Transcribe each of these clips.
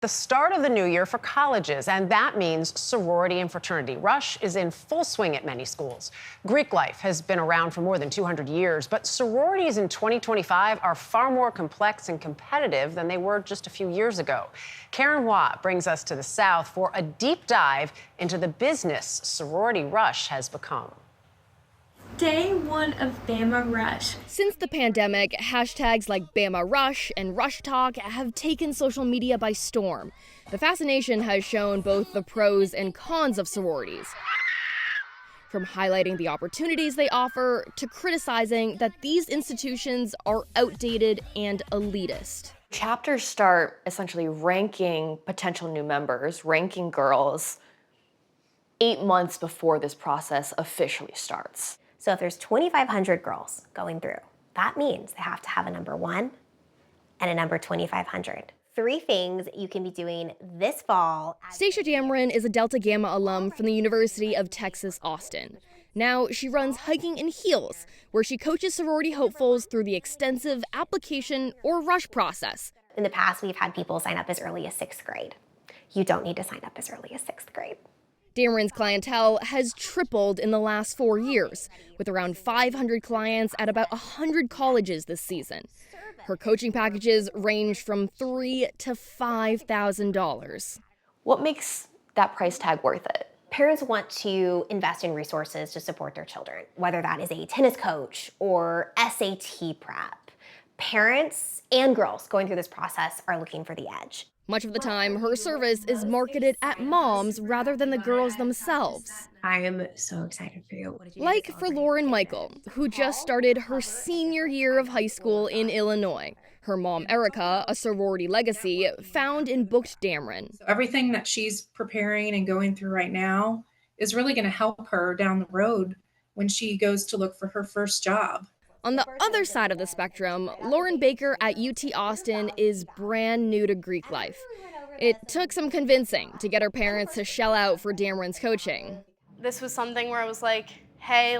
The start of the new year for colleges, and that means sorority and fraternity rush is in full swing at many schools. Greek life has been around for more than 200 years, but sororities in 2025 are far more complex and competitive than they were just a few years ago. Karen Waugh brings us to the South for a deep dive into the business sorority rush has become. Day one of Bama Rush. Since the pandemic, hashtags like Bama Rush and Rush Talk have taken social media by storm. The fascination has shown both the pros and cons of sororities, from highlighting the opportunities they offer to criticizing that these institutions are outdated and elitist. Chapters start essentially ranking potential new members, ranking girls 8 months before this process officially starts. So if there's 2,500 girls going through, that means they have to have a number 1 and a number 2,500. 3 things you can be doing this fall. Stacia Dameron is a Delta Gamma alum from the University of Texas, Austin. Now she runs Hiking in Heels, where she coaches sorority hopefuls through the extensive application or rush process. In the past, we've had people sign up as early as 6th grade. You don't need to sign up as early as 6th grade. Dameron's clientele has tripled in the last 4 years, with around 500 clients at about 100 colleges this season. Her coaching packages range from $3,000 to $5,000. What makes that price tag worth it? Parents want to invest in resources to support their children, whether that is a tennis coach or SAT prep. Parents and girls going through this process are looking for the edge. Much of the time, her service is marketed at moms rather than the girls themselves. I am so excited for you. Like for Lauren Michael, who just started her senior year of high school in Illinois. Her mom, Erica, a sorority legacy, found and booked Dameron. Everything that she's preparing and going through right now is really going to help her down the road when she goes to look for her first job. On the other side of the spectrum, Lauren Baker at UT Austin is brand new to Greek life. It took some convincing to get her parents to shell out for Dameron's coaching. This was something where I was like, hey,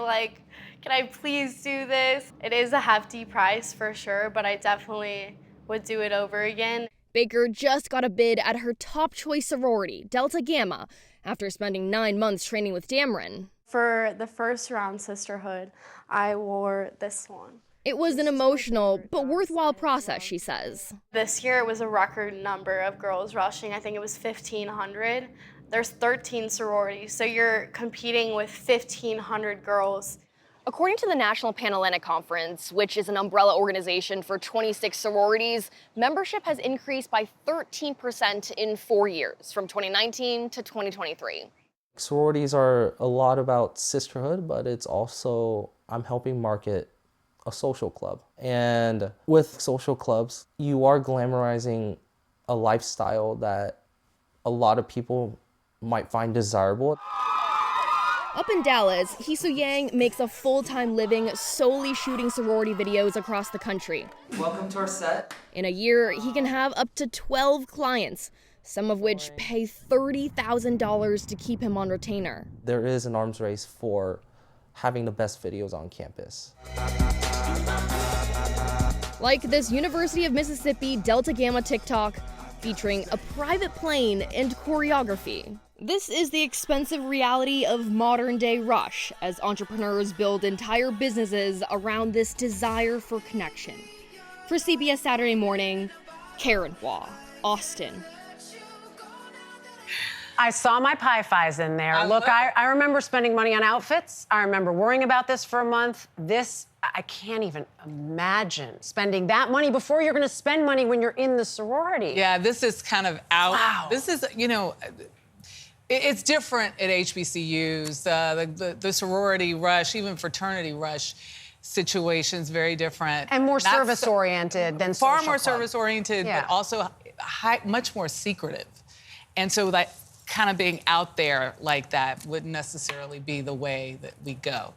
can I please do this? It is a hefty price for sure, but I definitely would do it over again. Baker just got a bid at her top choice sorority, Delta Gamma, after spending 9 months training with Dameron. For the first round sisterhood, I wore this one. It was an emotional but worthwhile process, she says. This year it was a record number of girls rushing. I think it was 1,500. There's 13 sororities, so you're competing with 1,500 girls. According to the National Panhellenic Conference, which is an umbrella organization for 26 sororities, membership has increased by 13% in 4 years, from 2019 to 2023. Sororities are a lot about sisterhood, but it's also, I'm helping market a social club. And with social clubs, you are glamorizing a lifestyle that a lot of people might find desirable. Up in Dallas, Hisu Yang makes a full-time living solely shooting sorority videos across the country. Welcome to our set. In a year, he can have up to 12 clients, some of which pay $30,000 to keep him on retainer. There is an arms race for having the best videos on campus. Like this University of Mississippi Delta Gamma TikTok featuring a private plane and choreography. This is the expensive reality of modern-day rush as entrepreneurs build entire businesses around this desire for connection. For CBS Saturday Morning, Karen Waugh, Austin. I saw my pie-fies in there. Look, I remember spending money on outfits. I remember worrying about this for a month. I can't even imagine spending that money before you're going to spend money when you're in the sorority. Yeah, this is kind of out. Wow. This is, it's different at HBCUs. The sorority rush, even fraternity rush situations, very different. And more service-oriented than social far more club. service-oriented, Yeah. but also much more secretive. And so that kind of being out there like that wouldn't necessarily be the way that we go.